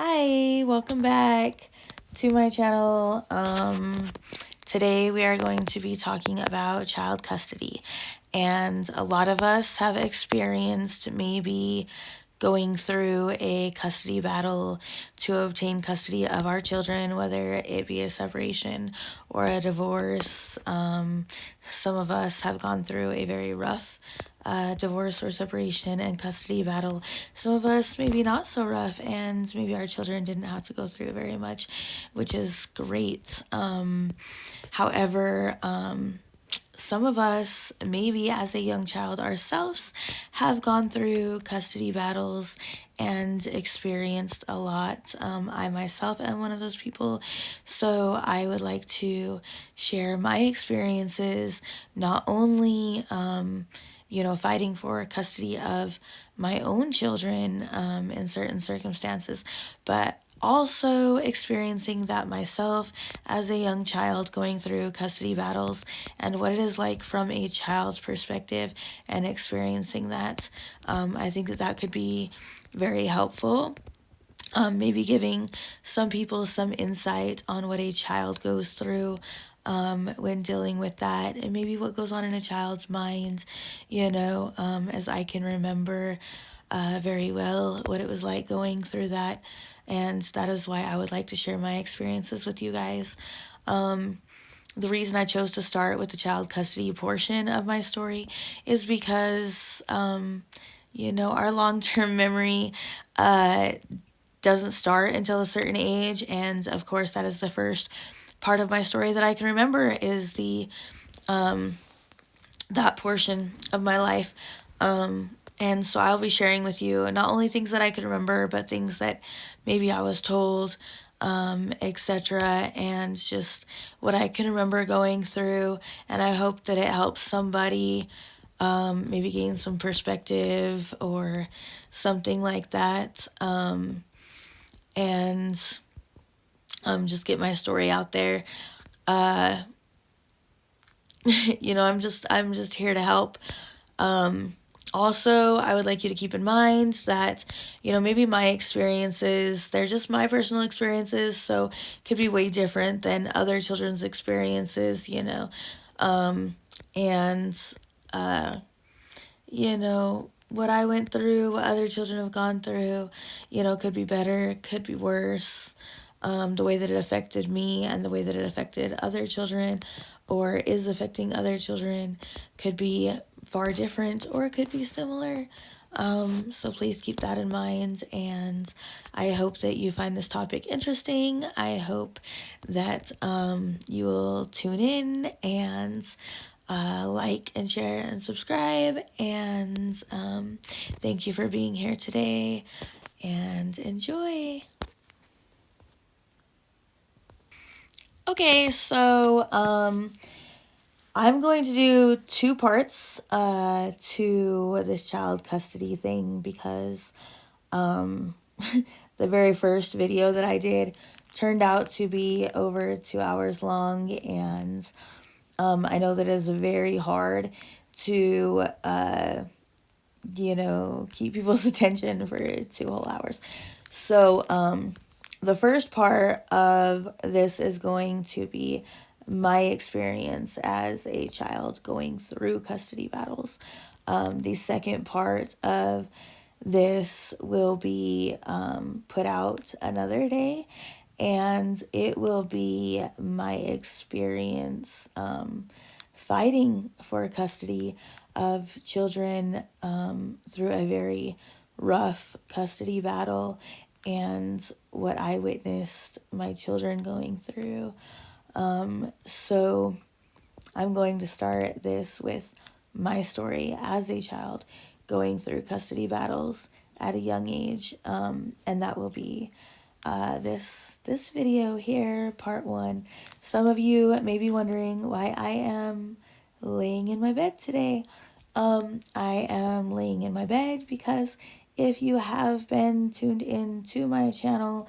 Hi, welcome back to my channel. Today we are going to be talking about child custody, and a lot of us have experienced maybe going through a custody battle to obtain custody of our children, whether it be a separation or a divorce. Some of us have gone through a very rough divorce or separation and custody battle. Some of us maybe not so rough, and maybe our children didn't have to go through very much, which is great. However, some of us, maybe as a young child ourselves, have gone through custody battles and experienced a lot. I myself am one of those people, so I would like to share my experiences, not only, fighting for custody of my own children in certain circumstances, but also experiencing that myself as a young child going through custody battles and what it is like from a child's perspective and experiencing that. I think that could be very helpful. Maybe giving some people some insight on what a child goes through when dealing with that, and maybe what goes on in a child's mind, as I can remember very well what it was like going through that. And that is why I would like to share my experiences with you guys. The reason I chose to start with the child custody portion of my story is because, our long term memory doesn't start until a certain age. And of course, that is the first part of my story that I can remember is that portion of my life. And so I'll be sharing with you not only things that I can remember, but things that maybe I was told, etc., and just what I can remember going through. And I hope that it helps somebody maybe gain some perspective or something like that. And just get my story out there. I'm just here to help. Also, I would like you to keep in mind that, maybe my experiences, they're just my personal experiences, so could be way different than other children's experiences, and, what I went through, what other children have gone through, could be better, could be worse. The way that it affected me and the way that it affected other children or is affecting other children could be far different or it could be similar. So please keep that in mind, and I hope that you find this topic interesting. I hope that you will tune in and like and share and subscribe, and thank you for being here today, and enjoy. Okay, so I'm going to do two parts to this child custody thing because the very first video that I did turned out to be over 2 hours long, and I know that it is very hard to, keep people's attention for 2 whole hours. So, the first part of this is going to be my experience as a child going through custody battles. The second part of this will be put out another day, and it will be my experience fighting for custody of children through a very rough custody battle and what I witnessed my children going through. So I'm going to start this with my story as a child going through custody battles at a young age, and that will be this video here, part one. Some of you may be wondering why I am laying in my bed today. I am laying in my bed because if you have been tuned in to my channel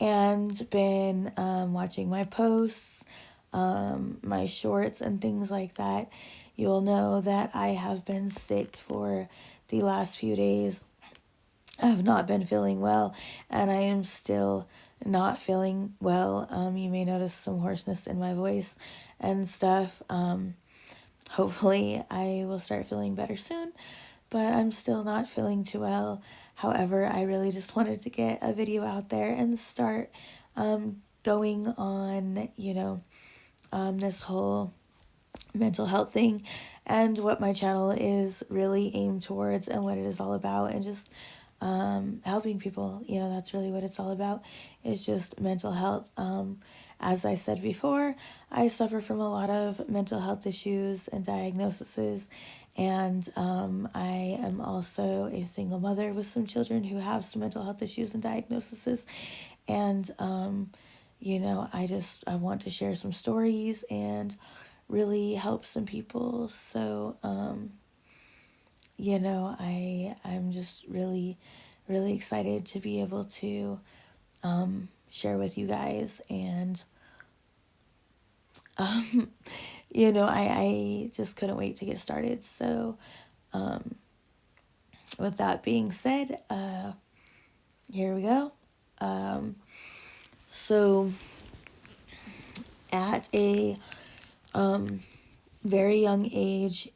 and been watching my posts, my shorts and things like that, you'll know that I have been sick for the last few days. I have not been feeling well, and I am still not feeling well. You may notice some hoarseness in my voice and stuff. Hopefully, I will start feeling better soon, but I'm still not feeling too well. However, I really just wanted to get a video out there and start going on, this whole mental health thing and what my channel is really aimed towards and what it is all about, and just helping people. That's really what it's all about. It's just mental health. As I said before, I suffer from a lot of mental health issues and diagnoses, and I am also a single mother with some children who have some mental health issues and diagnoses. And I want to share some stories and really help some people. So I'm just really, really excited to be able to share with you guys. And I just couldn't wait to get started. So with that being said, here we go. So at a very young age,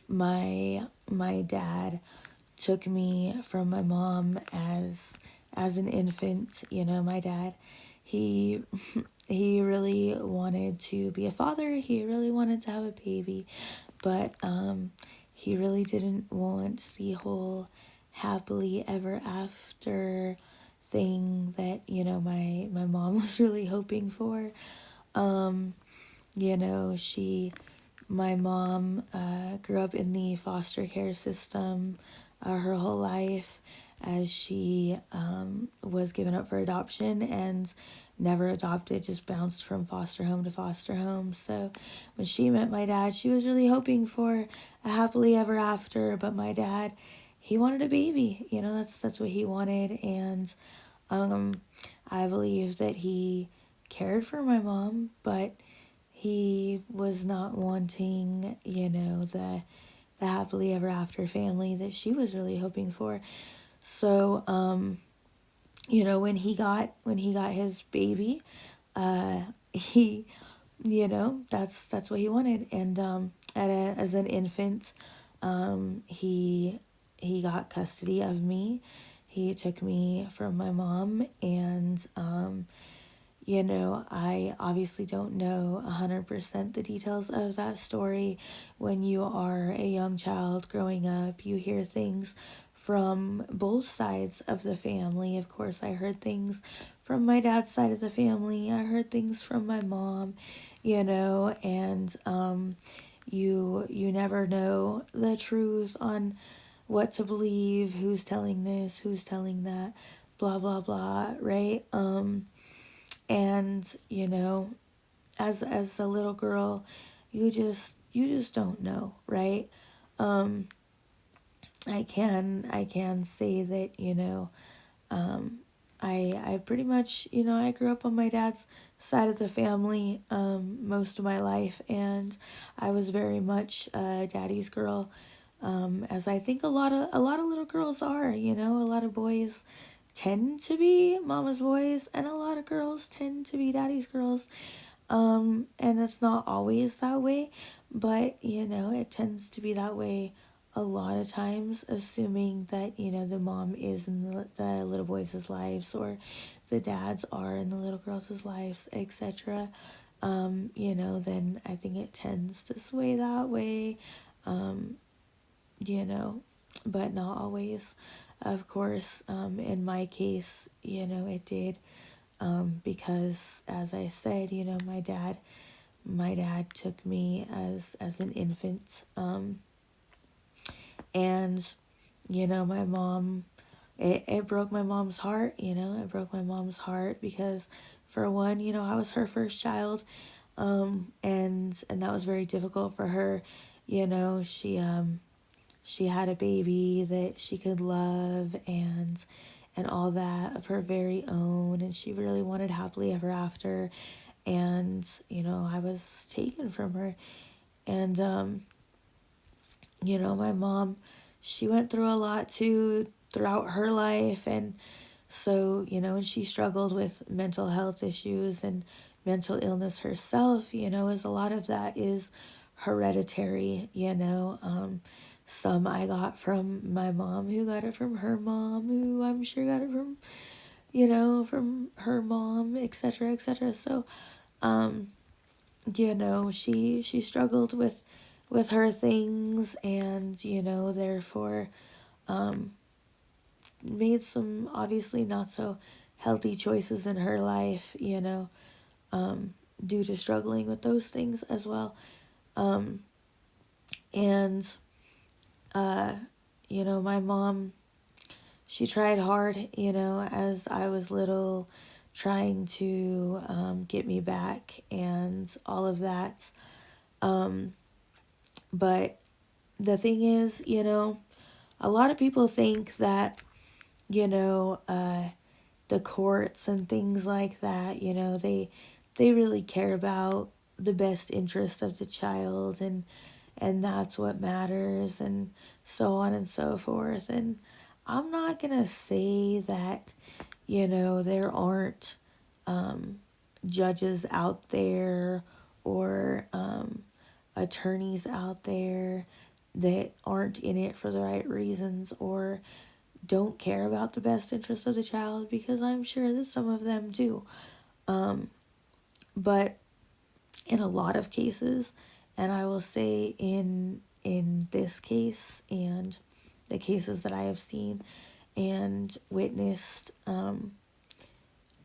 my dad took me from my mom as an infant. My dad, he he really wanted to be a father. He really wanted to have a baby, but he really didn't want the whole happily ever after thing that my mom was really hoping for. She My mom grew up in the foster care system her whole life, as she was given up for adoption and never adopted, just bounced from foster home to foster home. So when she met my dad, she was really hoping for a happily ever after, but my dad, he wanted a baby. That's what he wanted. And I believe that he cared for my mom, but he was not wanting, the happily ever after family that she was really hoping for. So, when he got his baby, he, that's what he wanted. And as an infant, he got custody of me. He took me from my mom, and I obviously don't know 100% the details of that story. When you are a young child growing up, you hear things from both sides of the family. Of course, I heard things from my dad's side of the family. I heard things from my mom, and you never know the truth on what to believe, who's telling this, who's telling that, blah blah blah, right? And as a little girl, you just don't know, right? I can say that I pretty much, I grew up on my dad's side of the family most of my life, and I was very much daddy's girl, as I think a lot of little girls are. A lot of boys tend to be mama's boys, and a lot of girls tend to be daddy's girls. And it's not always that way, but it tends to be that way a lot of times, assuming that the mom is in the little boys' lives, or the dads are in the little girls' lives, etc. Then I think it tends to sway that way. um, but not always. Of course, in my case, it did, because as I said, my dad took me as an infant, and my mom, it broke my mom's heart. It broke my mom's heart because, for one, I was her first child, and that was very difficult for her. She had a baby that she could love, and all that of her very own, and she really wanted happily ever after. And I was taken from her. And my mom she went through a lot too throughout her life. And so, and she struggled with mental health issues and mental illness herself, as a lot of that is hereditary. Some I got from my mom, who got it from her mom, who I'm sure got it from, from her mom, etc., etc. So, she struggled with her things, and therefore made some obviously not so healthy choices in her life, due to struggling with those things as well. And my mom, she tried hard, as I was little, trying to get me back and all of that. But the thing is, a lot of people think that, you know, uh, the courts and things like that, they really care about the best interest of the child, and that's what matters, and so on and so forth. And I'm not gonna say that, there aren't judges out there, or attorneys out there that aren't in it for the right reasons, or don't care about the best interest of the child, because I'm sure that some of them do. But in a lot of cases, and I will say in this case and the cases that I have seen and witnessed,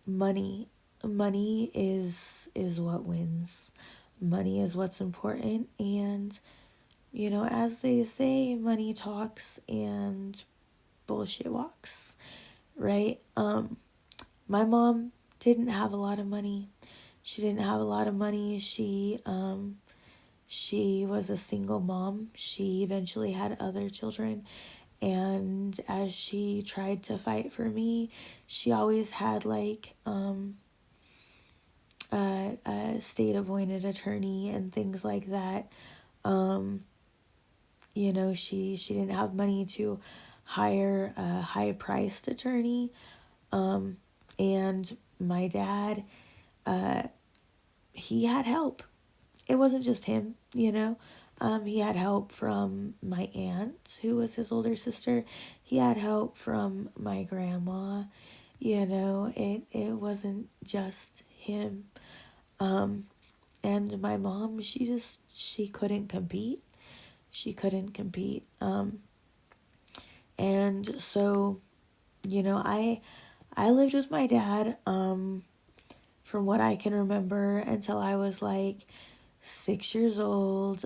money money is what wins. Money is what's important, and as they say, money talks and bullshit walks, right? My mom didn't have a lot of money. She didn't have a lot of money. She was a single mom. She eventually had other children, and as she tried to fight for me, she always had like a state appointed attorney and things like that. She didn't have money to hire a high priced attorney. And my dad, he had help. It wasn't just him. He had help from my aunt, who was his older sister. He had help from my grandma. It wasn't just him. And my mom, she couldn't compete. She couldn't compete. And so, I lived with my dad, from what I can remember, until I was like 6 years old.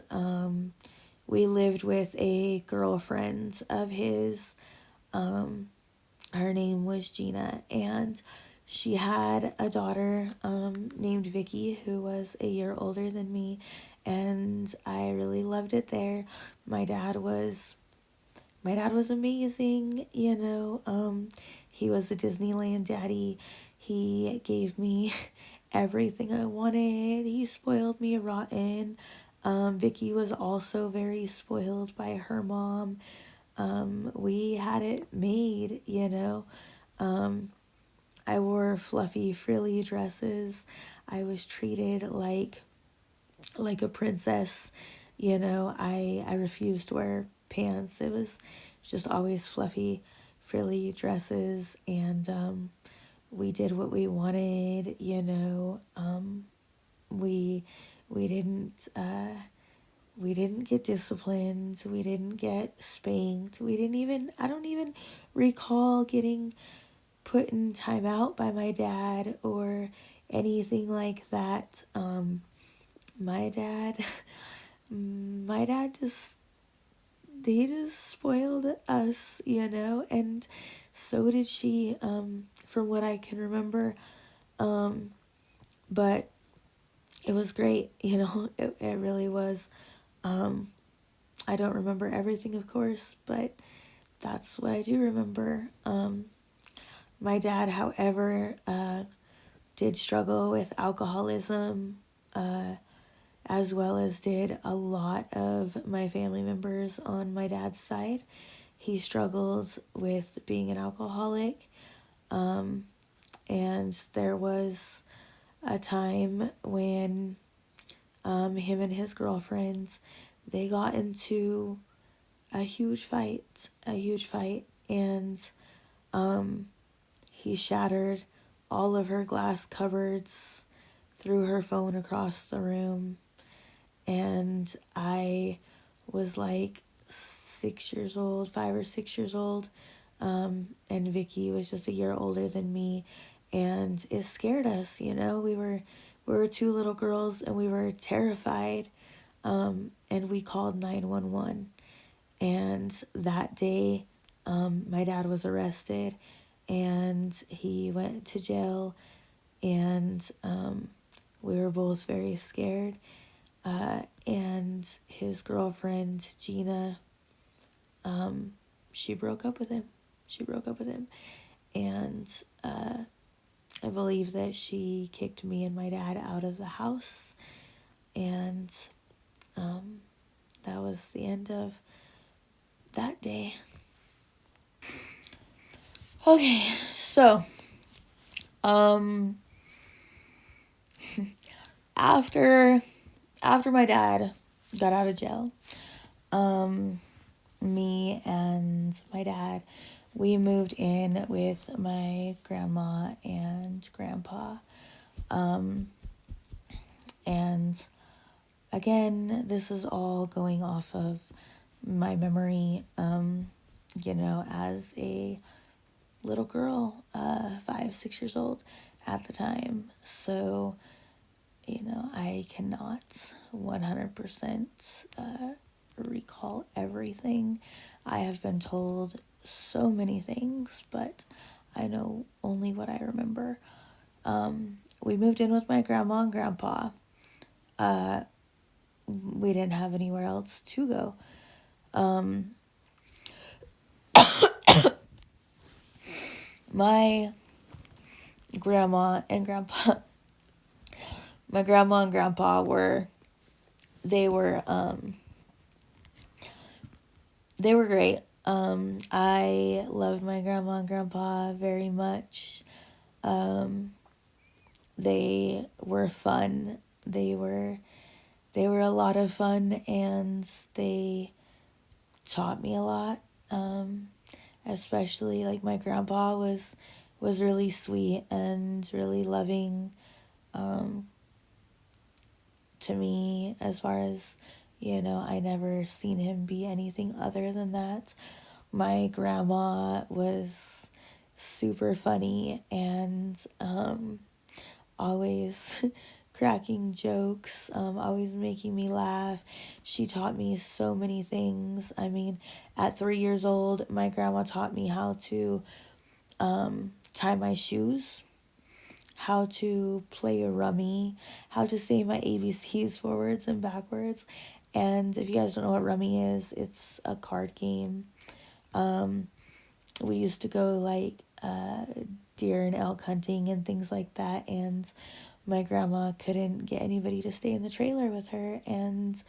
We lived with a girlfriend of his. Her name was Gina, and she had a daughter named Vicky, who was a year older than me, and I really loved it there. My dad was my dad was amazing. He was a Disneyland daddy. He gave me everything I wanted. He spoiled me rotten. Vicky was also very spoiled by her mom. We had it made. I wore fluffy, frilly dresses. I was treated like a princess. I refused to wear pants. It was just always fluffy, frilly dresses, and we did what we wanted. We we didn't we didn't get disciplined. We didn't get spanked. We didn't even I don't even recall getting put in timeout by my dad or anything like that. My dad my dad just they just spoiled us, and so did she, from what I can remember. But it was great. It really was. I don't remember everything, of course, but that's what I do remember. My dad, however, did struggle with alcoholism, as well as did a lot of my family members on my dad's side. he struggled with being an alcoholic. And there was a time when him and his girlfriend, they got into a huge fight, and he shattered all of her glass cupboards, threw her phone across the room, and I was like 6 years old, 5 or 6 years old, and Vicky was just a year older than me, and it scared us. We were two little girls, and we were terrified, and we called 911. And that day, my dad was arrested, and he went to jail, and we were both very scared. And his girlfriend, Gina, she broke up with him. She broke up with him. And I believe that she kicked me and my dad out of the house. And that was the end of that day. Okay, so after my dad got out of jail, me and my dad, we moved in with my grandma and grandpa. And again, this is all going off of my memory, as a little girl, 5, 6 years old at the time. So, I cannot 100% recall everything. I have been told so many things, but I know only what I remember. We moved in with my grandma and grandpa. We didn't have anywhere else to go. My grandma and grandpa, my grandma and grandpa they were, they were great. I loved my grandma and grandpa very much. They were fun. They were a lot of fun, and they taught me a lot. Especially like my grandpa was really sweet and really loving to me, as far as I never seen him be anything other than that. My grandma was super funny and always cracking jokes, always making me laugh. She taught me so many things. I mean, at 3 years old, my grandma taught me how to tie my shoes, how to play a rummy, how to say my ABCs forwards and backwards. And if you guys don't know what rummy is, it's a card game. We used to go like deer and elk hunting and things like that, and my grandma couldn't get anybody to stay in the trailer with her and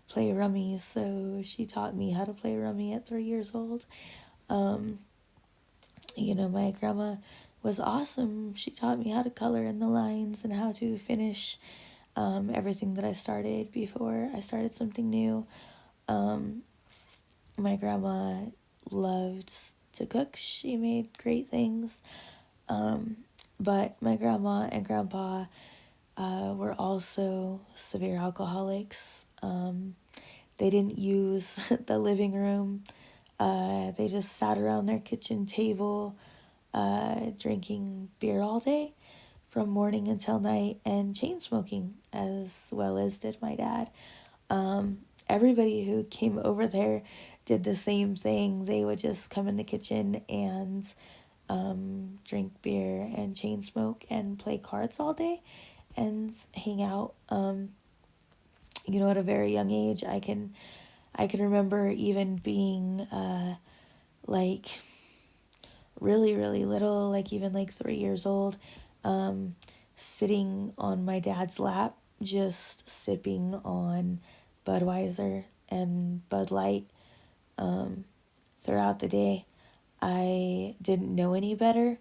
play rummy, so she taught me how to play rummy at 3 years old. My grandma was awesome. She taught me how to color in the lines and how to finish everything that I started before I started something new. My grandma loved to cook. She made great things. But my grandma and grandpa were also severe alcoholics. They didn't use the living room. They just sat around their kitchen table drinking beer all day from morning until night, and chain smoking, as well as did my dad. Everybody who came over there did the same thing. They would just come in the kitchen and drink beer and chain smoke and play cards all day and hang out. At a very young age, I can remember even being like really, really little, like even like 3 years old, sitting on my dad's lap, just sipping on Budweiser and Bud Light throughout the day. I didn't know any better.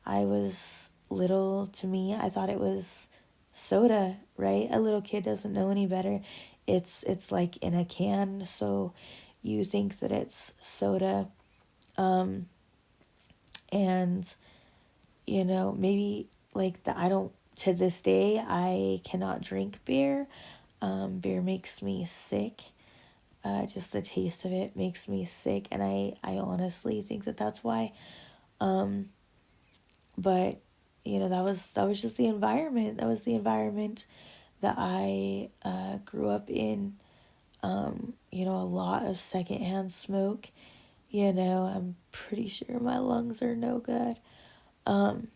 I was little. To me, I thought it was soda, right? A little kid doesn't know any better. It's like in a can, so you think that it's soda. Um, and maybe like I don't, to this day I cannot drink beer. Beer makes me sick. Just the taste of it makes me sick, and I honestly think that that's why. Um, but that was just the environment. That was the environment that I grew up in. A lot of secondhand smoke. I'm pretty sure my lungs are no good. Um,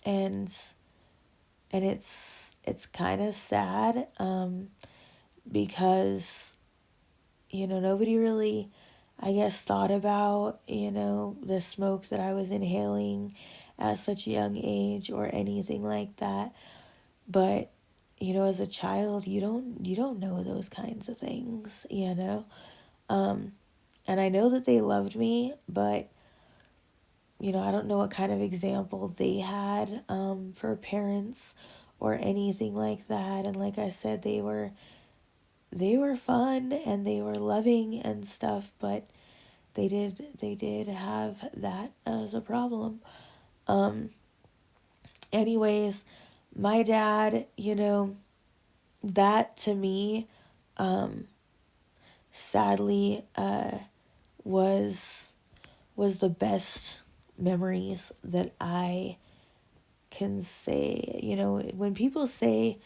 and it's kind of sad, because nobody really, I guess, thought about the smoke that I was inhaling at such a young age or anything like that. But as a child, you don't know those kinds of things. um and I know that they loved me, but I don't know what kind of example they had, for parents or anything like that. And like I said, they were fun and they were loving and stuff, but they did have that as a problem. Um, anyways, my dad, that to me, um, sadly, was was the best memories that I can say. When people say,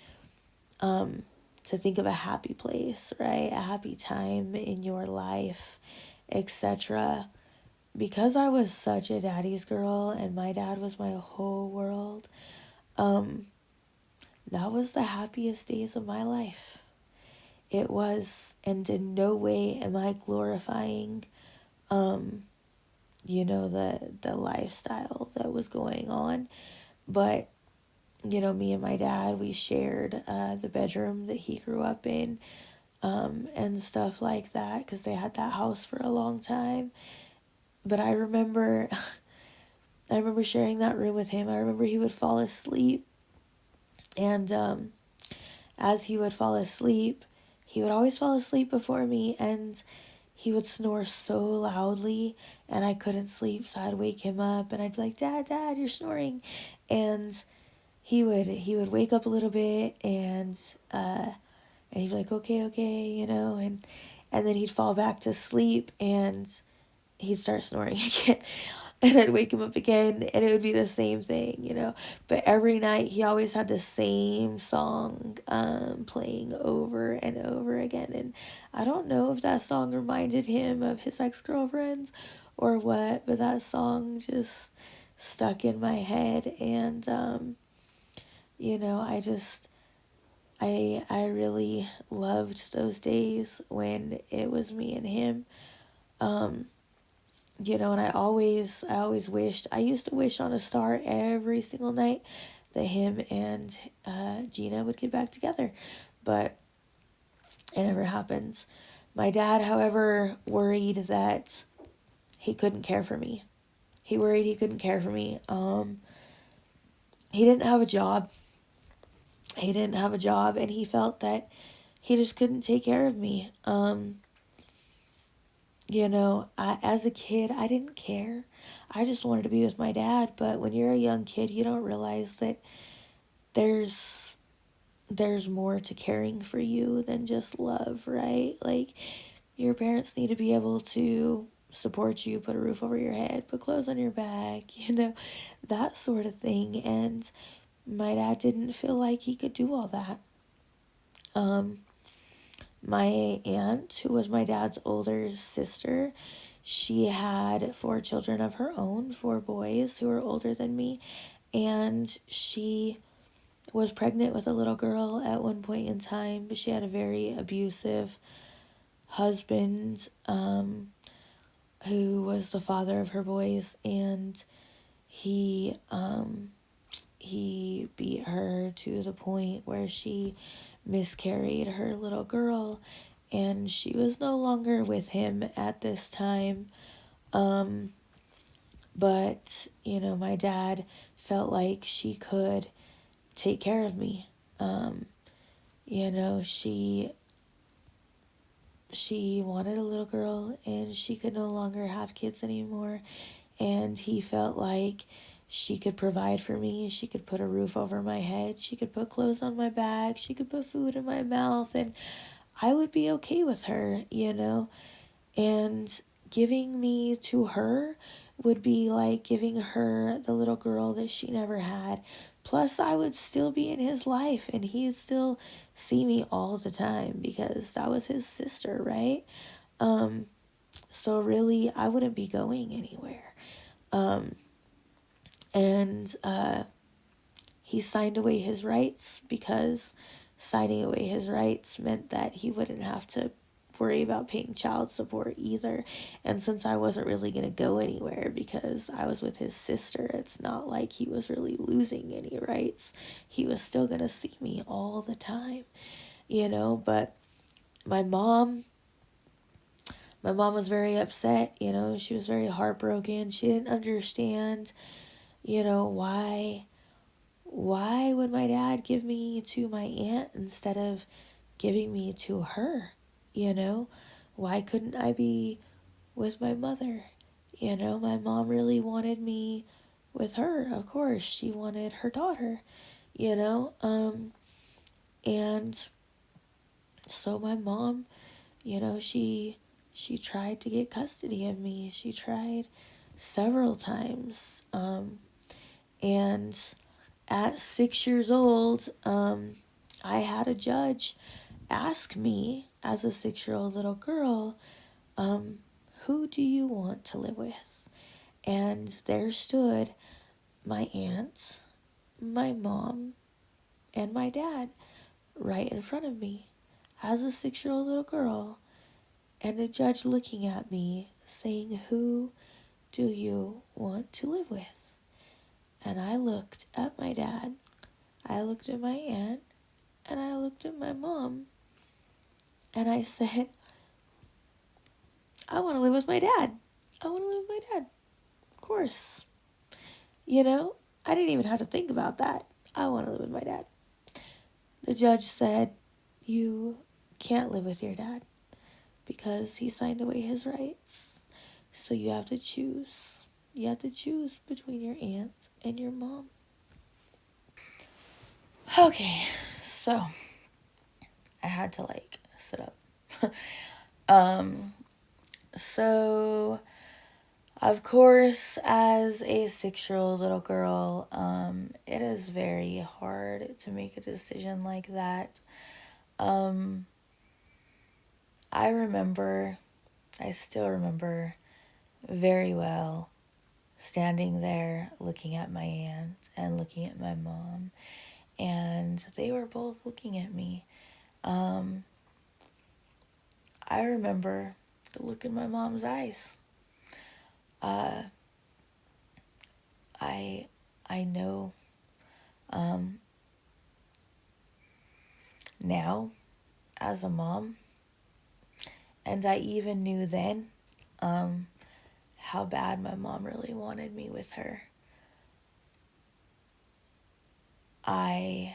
to think of a happy place, right? A happy time in your life, etc. Because I was such a daddy's girl and my dad was my whole world, um, that was the happiest days of my life. It was, and in no way am I glorifying, um, the lifestyle that was going on. But, me and my dad, we shared the bedroom that he grew up in, and stuff like that, because they had that house for a long time. But I remember, I remember sharing that room with him. I remember he would fall asleep, and as he would fall asleep, he would always fall asleep before me, and he would snore so loudly, and I couldn't sleep, so I'd wake him up, and I'd be like, "Dad, Dad, you're snoring," and he would wake up a little bit, and he'd be like, "Okay, okay," and then he'd fall back to sleep, and he'd start snoring again. And I'd wake him up again, and it would be the same thing. But every night, he always had the same song, playing over and over again. And I don't know if that song reminded him of his ex-girlfriends or what, but that song just stuck in my head. And, I just, I really loved those days when it was me and him. Um, and I always wished, I used to wish on a star every single night that him and Gina would get back together, but it never happens. My dad, however, worried that he couldn't care for me. He worried he couldn't care for me. He didn't have a job. He didn't have a job, and he felt that he just couldn't take care of me. As a kid, I didn't care. I just wanted to be with my dad. But when you're a young kid, you don't realize that there's there's more to caring for you than just love, right? Like, your parents need to be able to support you, put a roof over your head, put clothes on your back, that sort of thing. And my dad didn't feel like he could do all that. Um, my aunt, who was my dad's older sister, she had four children of her own, four boys who were older than me, and she was pregnant with a little girl at one point in time, but she had a very abusive husband, who was the father of her boys, and he beat her to the point where she miscarried her little girl, and she was no longer with him at this time. But, my dad felt like she could take care of me. You know, she wanted a little girl and she could no longer have kids anymore. And he felt like she could provide for me. She could put a roof over my head. She could put clothes on my back. She could put food in my mouth. And I would be okay with her. And giving me to her would be like giving her the little girl that she never had. Plus, I would still be in his life and he'd still see me all the time because that was his sister, right? So, really, I wouldn't be going anywhere. And he signed away his rights because signing away his rights meant that he wouldn't have to worry about paying child support either. And since I wasn't really going to go anywhere because I was with his sister, it's not like he was really losing any rights. He was still going to see me all the time. But my mom my mom was very upset. She was very heartbroken. She didn't understand why would my dad give me to my aunt instead of giving me to her? You know, why couldn't I be with my mother? My mom really wanted me with her. Of course, she wanted her daughter, you know? And so my mom, she tried to get custody of me. She tried several times. And at 6 years old, I had a judge ask me as a 6 year old little girl, who do you want to live with? And there stood my aunt, my mom, and my dad right in front of me as a 6 year old little girl. And the judge looking at me saying, who do you want to live with? And I looked at my dad, I looked at my aunt, and I looked at my mom. And I said, I want to live with my dad. I want to live with my dad. Of course. I didn't even have to think about that. I want to live with my dad. The judge said, you can't live with your dad because he signed away his rights. So you have to choose. You have to choose between your aunt and your mom. Okay, so I had to sit up. So of course, as a 6 year old little girl, it is very hard to make a decision like that. I remember, I still remember very well standing there looking at my aunt and looking at my mom, and they were both looking at me. I remember the look in my mom's eyes. I know now as a mom, and I even knew then how bad my mom really wanted me with her. I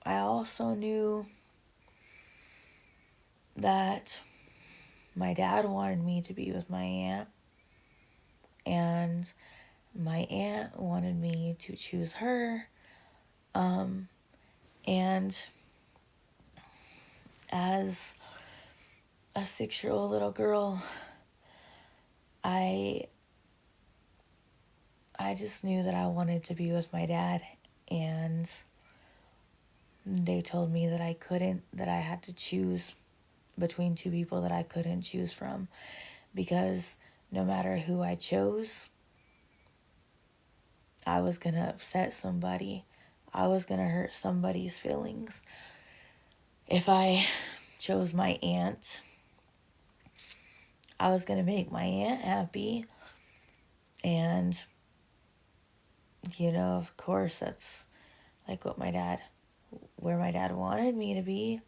also knew that my dad wanted me to be with my aunt, and my aunt wanted me to choose her. And as a 6 year old little girl, I just knew that I wanted to be with my dad, and they told me that I couldn't, that I had to choose between two people that I couldn't choose from, because no matter who I chose, I was going to upset somebody. I was going to hurt somebody's feelings. If I chose my aunt, I was going to make my aunt happy. And, of course, that's like where my dad wanted me to be.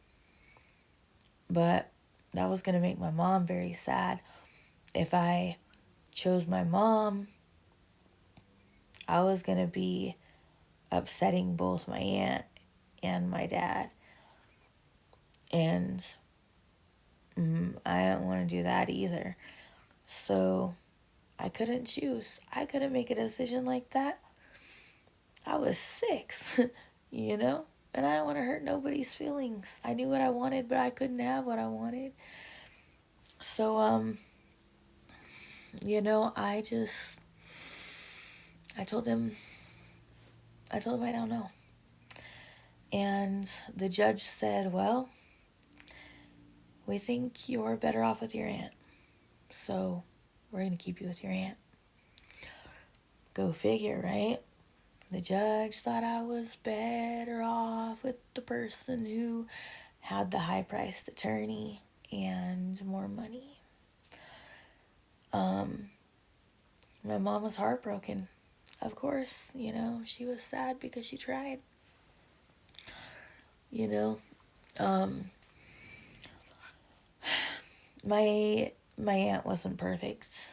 But that was going to make my mom very sad if I chose my mom, I was going to be upsetting both my aunt and my dad. And I didn't want to do that either. So I couldn't choose. I couldn't make a decision like that. I was 6, you know? And I didn't want to hurt nobody's feelings. I knew what I wanted, but I couldn't have what I wanted. So, I just, I told him, I don't know. And the judge said, well, we think you're better off with your aunt. So we're going to keep you with your aunt. Go figure, right? The judge thought I was better off with the person who had the high-priced attorney and more money. My mom was heartbroken. Of course, she was sad because she tried. You know, my aunt wasn't perfect.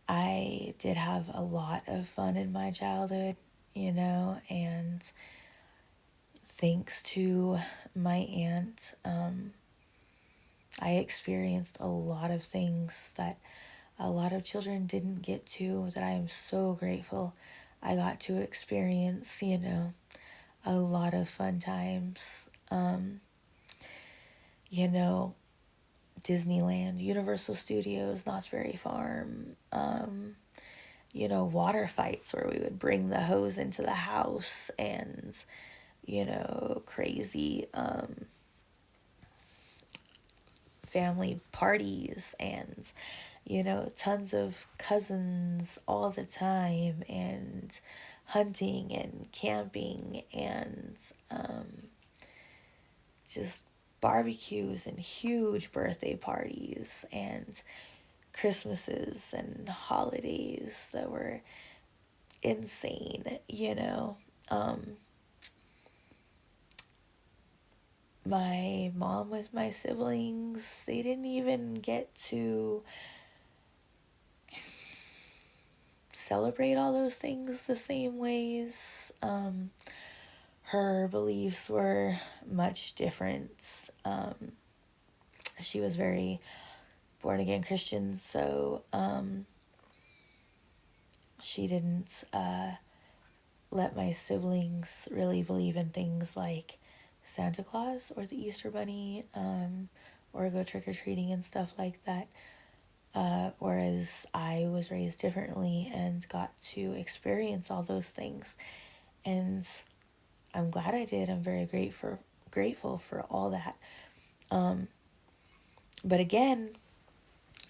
I did have a lot of fun in my childhood, and thanks to my aunt, I experienced a lot of things that a lot of children didn't get to, that I am so grateful I got to experience, a lot of fun times. Disneyland, Universal Studios, Knott's Berry Farm, water fights where we would bring the hose into the house, and, crazy family parties, and, tons of cousins all the time, and hunting and camping, and just barbecues and huge birthday parties and Christmases and holidays that were insane, My mom with my siblings, they didn't even get to celebrate all those things the same ways. Her beliefs were much different. She was very born again Christian, so she didn't let my siblings really believe in things like Santa Claus or the Easter Bunny, or go trick-or-treating and stuff like that. Whereas I was raised differently and got to experience all those things. And I'm glad I did. I'm very grateful for all that. But again,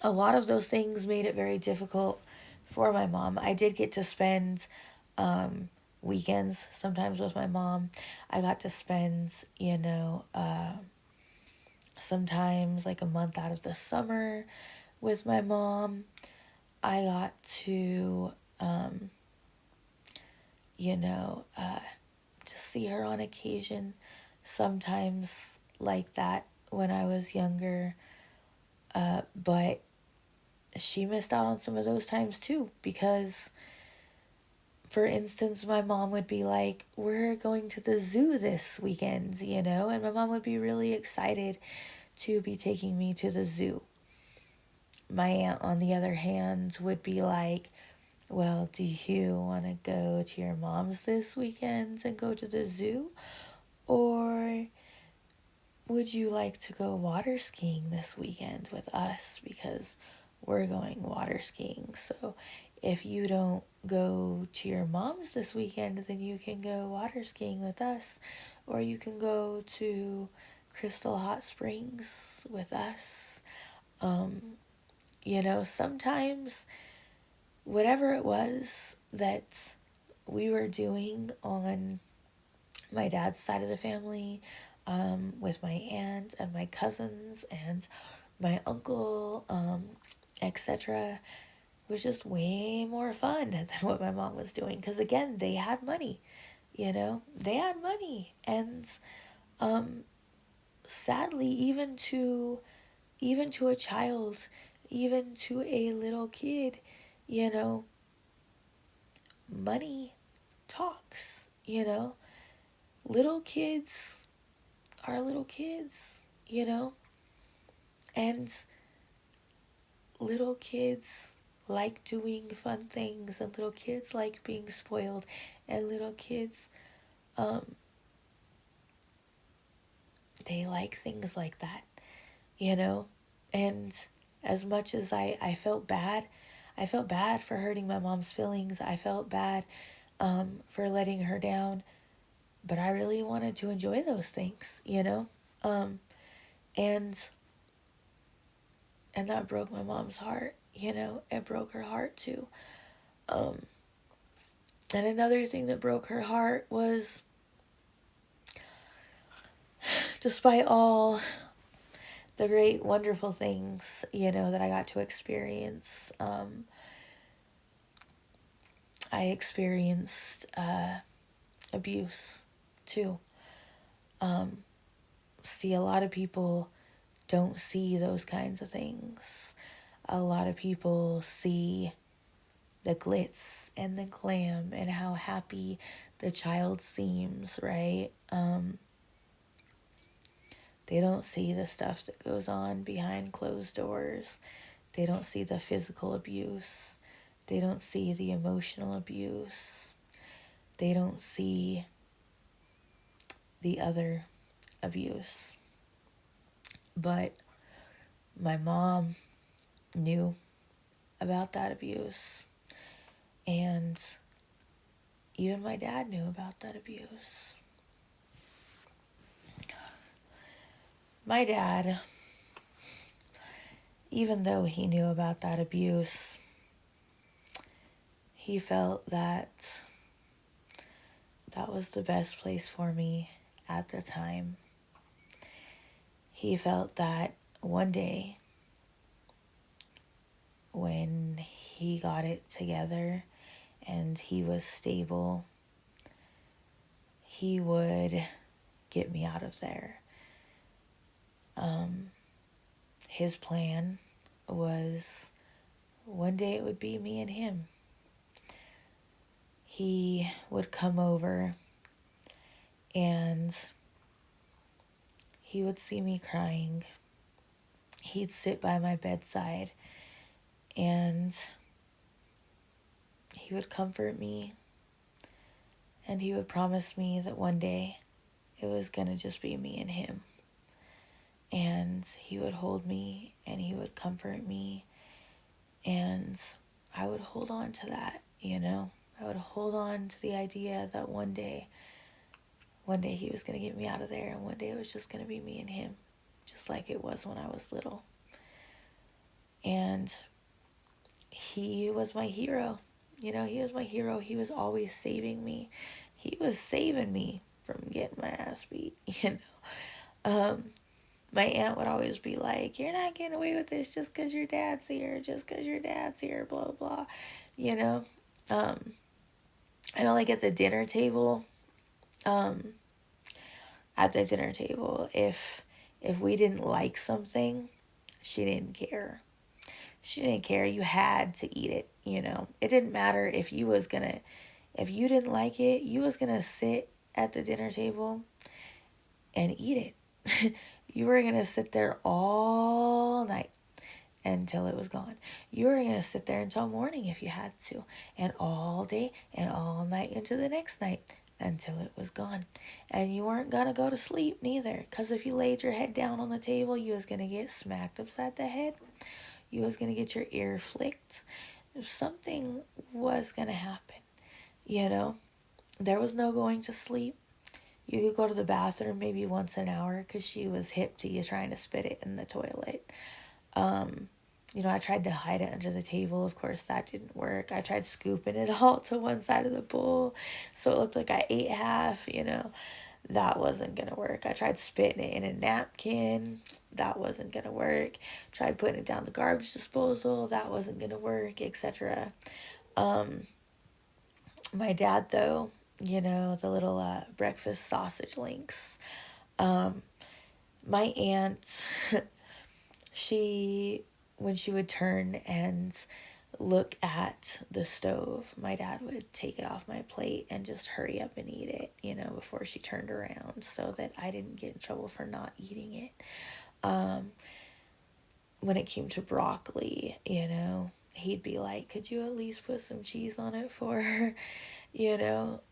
a lot of those things made it very difficult for my mom. I did get to spend weekends sometimes with my mom. I got to spend, sometimes like a month out of the summer with my mom. I got to, to see her on occasion, sometimes like that when I was younger. But she missed out on some of those times too, because, for instance, my mom would be like, we're going to the zoo this weekend, and my mom would be really excited to be taking me to the zoo. My aunt, on the other hand, would be like, well, do you want to go to your mom's this weekend and go to the zoo? Or would you like to go water skiing this weekend with us, because we're going water skiing? So if you don't go to your mom's this weekend, then you can go water skiing with us, or you can go to Crystal Hot Springs with us. Sometimes whatever it was that we were doing on my dad's side of the family, with my aunt and my cousins and my uncle, etc., was just way more fun than what my mom was doing. Because again, they had money, they had money. And sadly, even to a child, even to a little kid, you know, money talks, you know. Little kids are little kids, you know, and little kids like doing fun things, and little kids like being spoiled, and little kids, um, they like things like that, you know. And as much as I felt bad for hurting my mom's feelings. I felt bad for letting her down, but I really wanted to enjoy those things, you know. Um, and and that broke my mom's heart, you know. It broke her heart too. Um, and another thing that broke her heart was, despite all the great, wonderful things, you know, that I got to experience, I experienced abuse too. See, a lot of people don't see those kinds of things. A lot of people see the glitz and the glam and how happy the child seems, right? They don't see the stuff that goes on behind closed doors. They don't see the physical abuse. They don't see the emotional abuse. They don't see the other abuse. But my mom knew about that abuse, and even my dad knew about that abuse. My dad, even though he knew about that abuse, he felt that that was the best place for me at the time. He felt that one day, when he got it together and he was stable, he would get me out of there. His plan was one day it would be me and him. He would come over and he would see me crying. He'd sit by my bedside and he would comfort me, and he would promise me that one day it was going to just be me and him. And he would hold me and he would comfort me, and I would hold on to that, you know. I would hold on to the idea that one day he was going to get me out of there, and one day it was just going to be me and him, just like it was when I was little. And he was my hero. You know, he was my hero. He was always saving me. He was saving me from getting my ass beat, you know. My aunt would always be like, you're not getting away with this just because your dad's here, blah, blah, you know. I know, like, at the dinner table, if we didn't like something, she didn't care. She didn't care. You had to eat it, you know. It didn't matter if you didn't like it, you was gonna sit at the dinner table and eat it. You were gonna sit there all night until it was gone. You were gonna sit there until morning if you had to, and all day and all night into the next night until it was gone. And you weren't gonna go to sleep neither, because if you laid your head down on the table, you was gonna get smacked upside the head. You was gonna get your ear flicked. Something was gonna happen, you know. There was no going to sleep. You could go to the bathroom maybe once an hour because she was hip to you trying to spit it in the toilet. You know, I tried to hide it under the table. Of course, that didn't work. I tried scooping it all to one side of the bowl so it looked like I ate half, you know. That wasn't going to work. I tried spitting it in a napkin. That wasn't going to work. Tried putting it down the garbage disposal. That wasn't going to work, etc. My dad, though, you know, the little breakfast sausage links. My aunt, she when she would turn and look at the stove, my dad would take it off my plate and just hurry up and eat it, before she turned around so that I didn't get in trouble for not eating it. When it came to broccoli, he'd be like, could you at least put some cheese on it for her,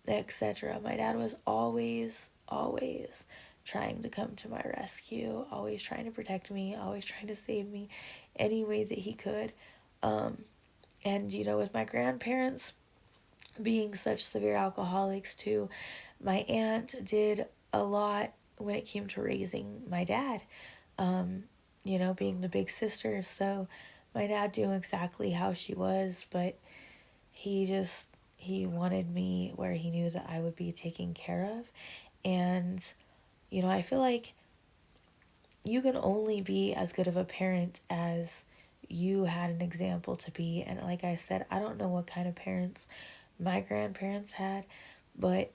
etc. My dad was always trying to come to my rescue, always trying to protect me, always trying to save me any way that he could. And, with my grandparents being such severe alcoholics too, my aunt did a lot when it came to raising my dad, being the big sister. So my dad knew exactly how she was, but he wanted me where he knew that I would be taken care of. And, I feel like you can only be as good of a parent as you had an example to be. And like I said, I don't know what kind of parents my grandparents had, but,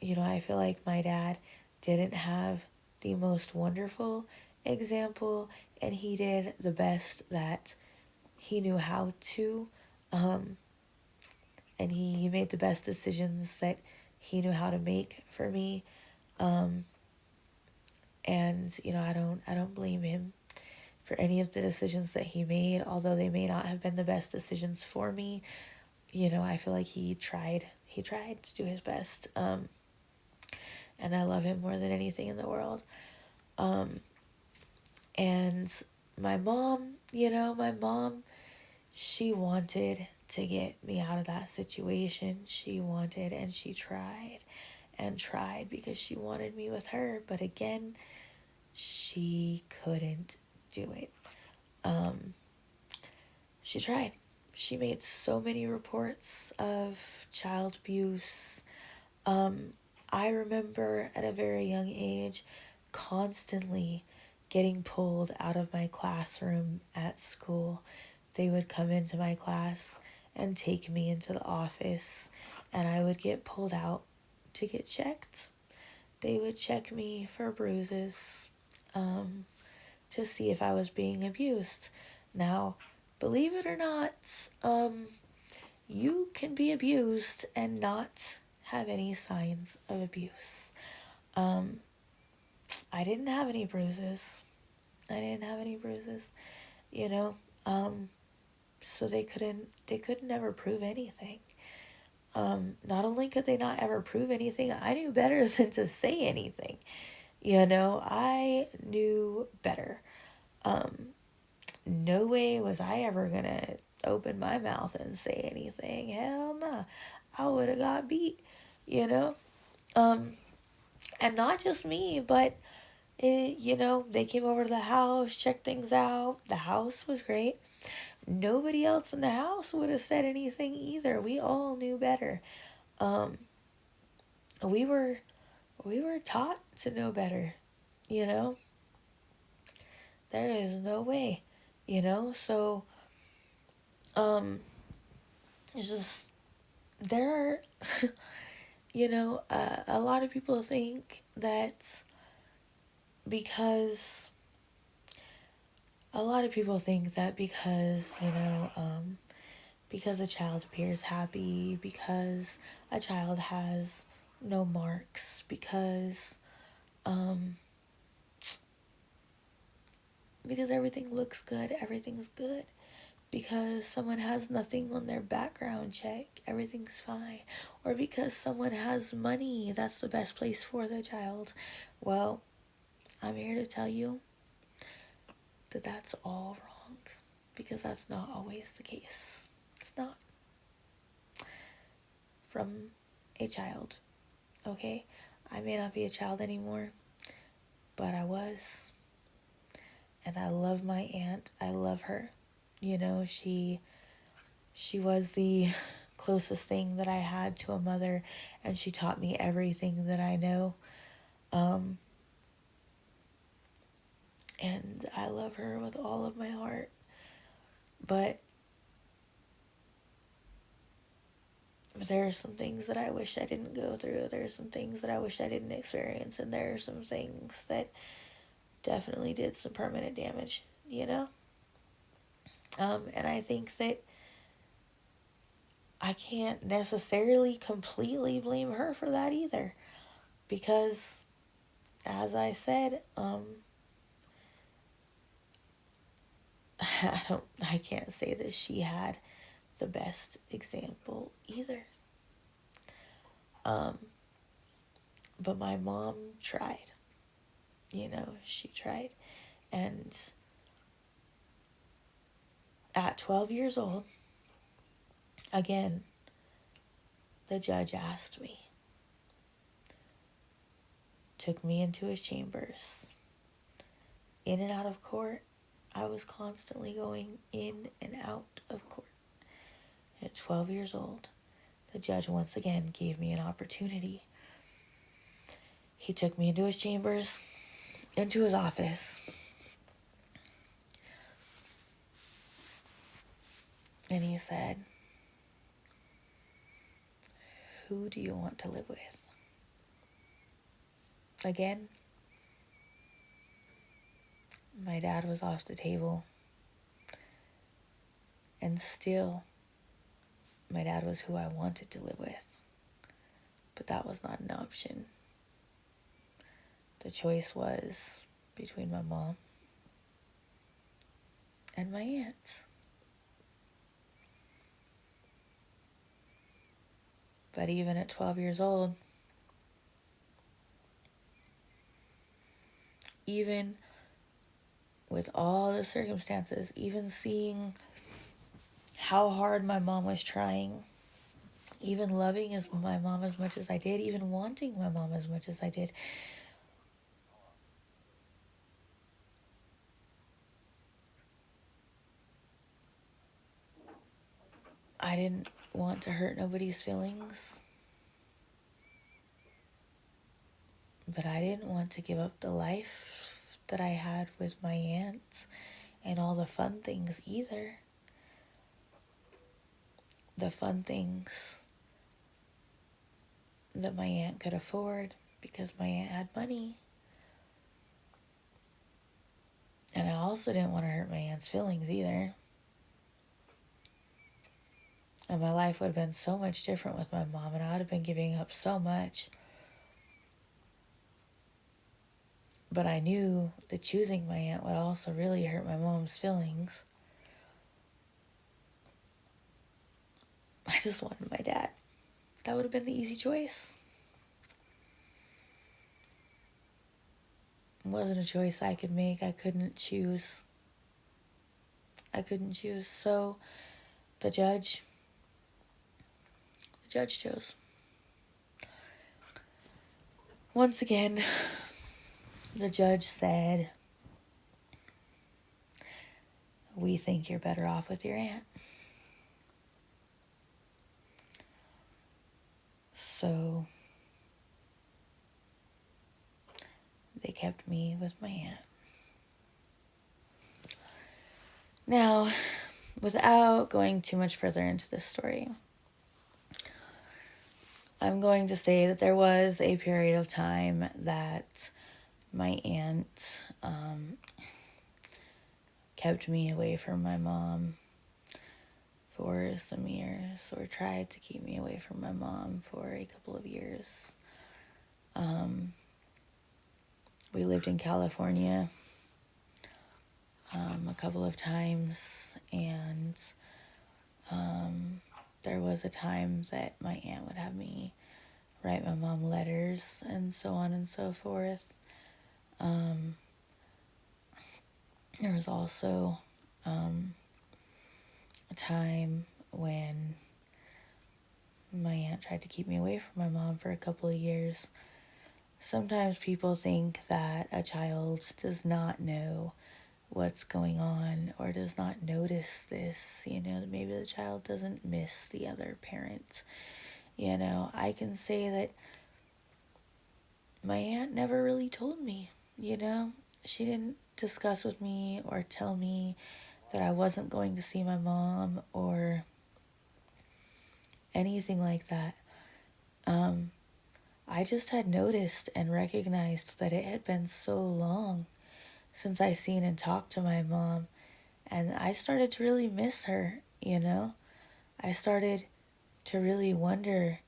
I feel like my dad didn't have the most wonderful example, and he did the best that he knew how to. And he made the best decisions that he knew how to make for me. Um, and I don't blame him for any of the decisions that he made, although they may not have been the best decisions for me. I feel like he tried to do his best. And I love him more than anything in the world. And my mom, she wanted to get me out of that situation. She wanted, and she tried and tried because she wanted me with her. But again, she couldn't do it. She tried. She made so many reports of child abuse. I remember at a very young age constantly getting pulled out of my classroom at school. They would come into my class and take me into the office, and I would get pulled out to get checked. They would check me for bruises, to see if I was being abused. Now, believe it or not, you can be abused and not have any signs of abuse. I didn't have any bruises. I didn't have any bruises, you know. So they could never prove anything. Not only could they not ever prove anything, I knew better than to say anything. I knew better. No way was I ever gonna open my mouth and say anything. Hell nah. I would have got beat, you know? Um, and not just me, but they came over to the house, checked things out. The house was great. Nobody else in the house would have said anything either. We all knew better. Um, we were we were taught to know better, you know? There is no way, So, um, it's just there are, a lot of people think that because a lot of people think that because a child appears happy, because a child has no marks, um, because everything looks good, everything's good. Because someone has nothing on their background check, everything's fine. Or because someone has money, that's the best place for the child. Well, I'm here to tell you that that's all wrong. Because that's not always the case. It's not. From a child, okay? I may not be a child anymore, but I was. And I love my aunt. I love her. She was the closest thing that I had to a mother, and she taught me everything that I know. Um, and I love her with all of my heart. But there are some things that I wish I didn't go through. There are some things that I wish I didn't experience, and there are some things that definitely did some permanent damage, And I think that I can't necessarily completely blame her for that either. Because, as I said, I can't say that she had the best example either. Um, but my mom tried. She tried. And at 12 years old, again, the judge asked me, took me into his chambers. In and out of court, I was constantly going in and out of court. At 12 years old, the judge once again gave me an opportunity. He took me into his chambers, into his office, and he said, "Who do you want to live with?" Again, my dad was off the table, and still, my dad was who I wanted to live with, but that was not an option. The choice was between my mom and my aunt. But even at 12 years old, even with all the circumstances, even seeing how hard my mom was trying, even loving my mom as much as I did, even wanting my mom as much as I did, I didn't want to hurt nobody's feelings, but I didn't want to give up the life that I had with my aunt and all the fun things either. The fun things that my aunt could afford because my aunt had money. And I also didn't want to hurt my aunt's feelings either. And my life would have been so much different with my mom, and I would have been giving up so much. But I knew that choosing my aunt would also really hurt my mom's feelings. I just wanted my dad. That would have been the easy choice. It wasn't a choice I could make. I couldn't choose. So the judge chose. Once again, the judge said, "We think you're better off with your aunt." So they kept me with my aunt. Now, without going too much further into this story, I'm going to say that there was a period of time that my aunt kept me away from my mom for some years, or tried to keep me away from my mom for a couple of years. We lived in California a couple of times, and there was a time that my aunt would have me write my mom letters and so on and so forth. There was also a time when my aunt tried to keep me away from my mom for a couple of years. Sometimes people think that a child does not know what's going on or does not notice this, maybe the child doesn't miss the other parent. I can say that my aunt never really told me, she didn't discuss with me or tell me that I wasn't going to see my mom or anything like that. I just had noticed and recognized that it had been so long since I seen and talked to my mom, And I started to really miss her, you know? I started to really wonder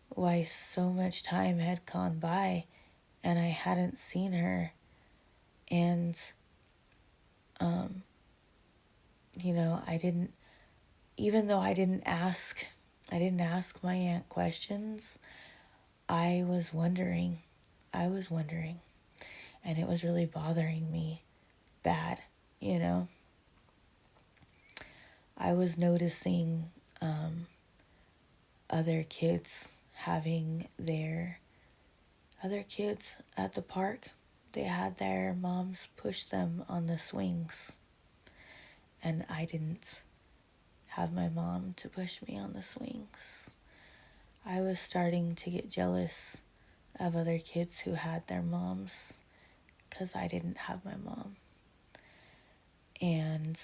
why so much time had gone by and I hadn't seen her. And, um, I didn't, even though I didn't ask my aunt questions, I was wondering. I was wondering. And it was really bothering me bad, you know? I was noticing other kids having their other kids at the park. They had their moms push them on the swings, and I didn't have my mom to push me on the swings. I was starting to get jealous of other kids who had their moms because I didn't have my mom. And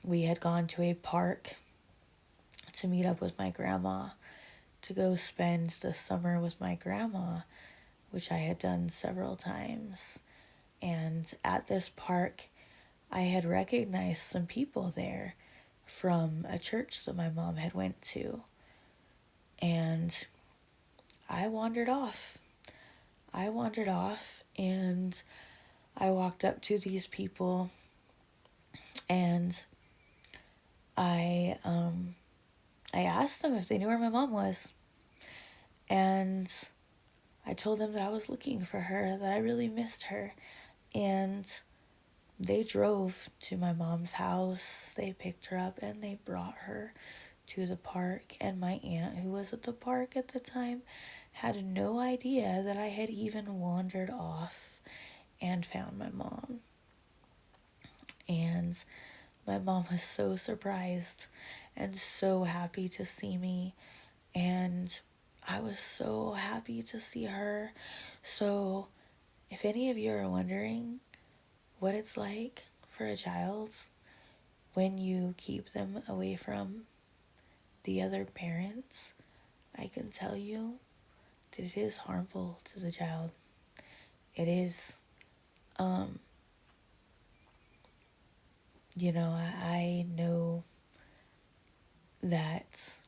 we had gone to a park to meet up with my grandma to go spend the summer with my grandma, which I had done several times. And at this park, I had recognized some people there from a church that my mom had went to. And I wandered off. I wandered off and I walked up to these people and I I asked them if they knew where my mom was. And I told them that I was looking for her, that I really missed her. And they drove to my mom's house. They picked her up and they brought her to the park. And my aunt, who was at the park at the time, had no idea that I had even wandered off and found my mom. And my mom was so surprised and so happy to see me. And I was so happy to see her. So, if any of you are wondering what it's like for a child when you keep them away from the other parents, I can tell you that it is harmful to the child. It is. I know that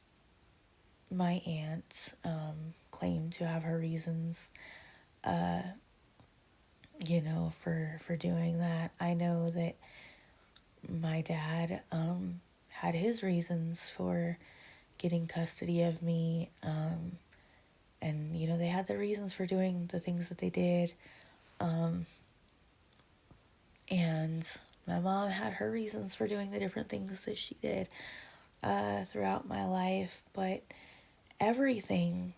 my aunt claimed to have her reasons, for doing that. I know that my dad had his reasons for getting custody of me, and they had their reasons for doing the things that they did, and my mom had her reasons for doing the different things that she did throughout my life. But everything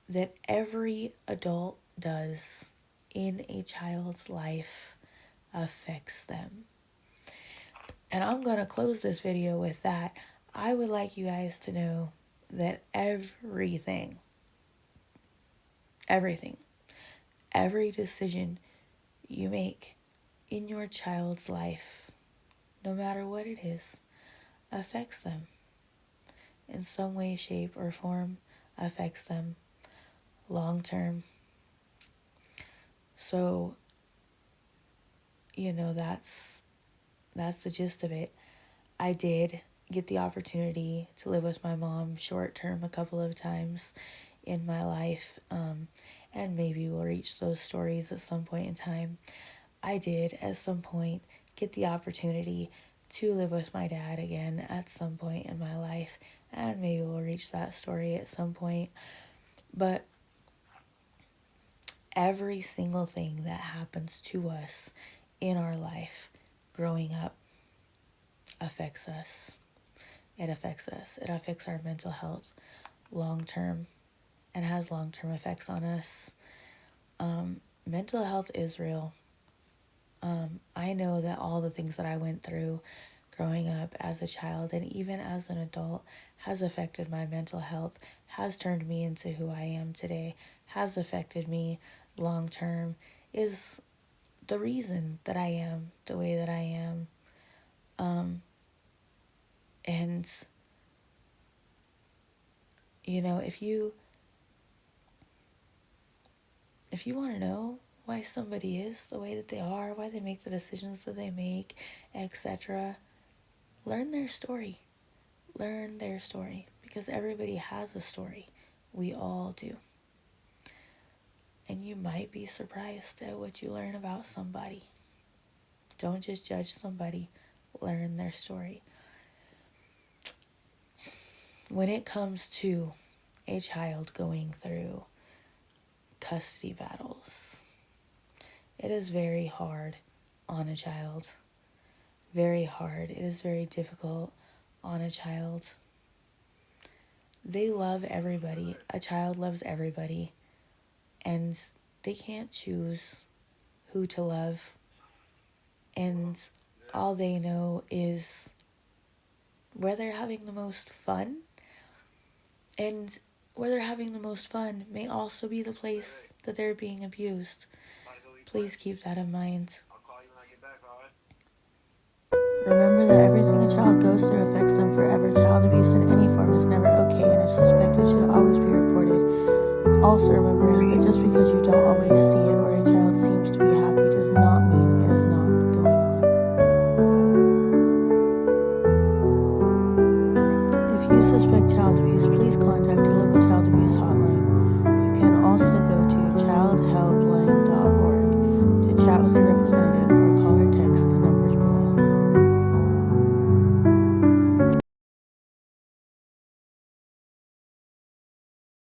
that every adult does in a child's life affects them. And I'm going to close this video with that. I would like you guys to know that everything, every decision you make in your child's life, no matter what it is, affects them in some way, shape, or form, affects them long term. So, that's the gist of it. I did get the opportunity to live with my mom short term a couple of times in my life, and maybe we'll reach those stories at some point in time. I did at some point get the opportunity to live with my dad again at some point in my life, and maybe we'll reach that story at some point. But every single thing that happens to us in our life growing up affects us. It affects us. It affects our mental health long term and has long term effects on us. Mental health is real. I know that all the things that I went through growing up as a child and even as an adult has affected my mental health, has turned me into who I am today, has affected me long term, is the reason that I am the way that I am. And if you want to know why somebody is the way that they are, why they make the decisions that they make, etc. Learn their story. Learn their story, because everybody has a story. We all do. And you might be surprised at what you learn about somebody. Don't just judge somebody, learn their story. When it comes to a child going through custody battles, it is very hard on a child. Very hard. It is very difficult on a child. They love everybody. A child loves everybody. And they can't choose who to love. And all they know is where they're having the most fun. And where they're having the most fun may also be the place that they're being abused. Please keep that in mind. Remember that everything a child goes through affects them forever. Child abuse in any form is never okay, and if suspected, should always be reported. Also remember that just because you don't always see it or a child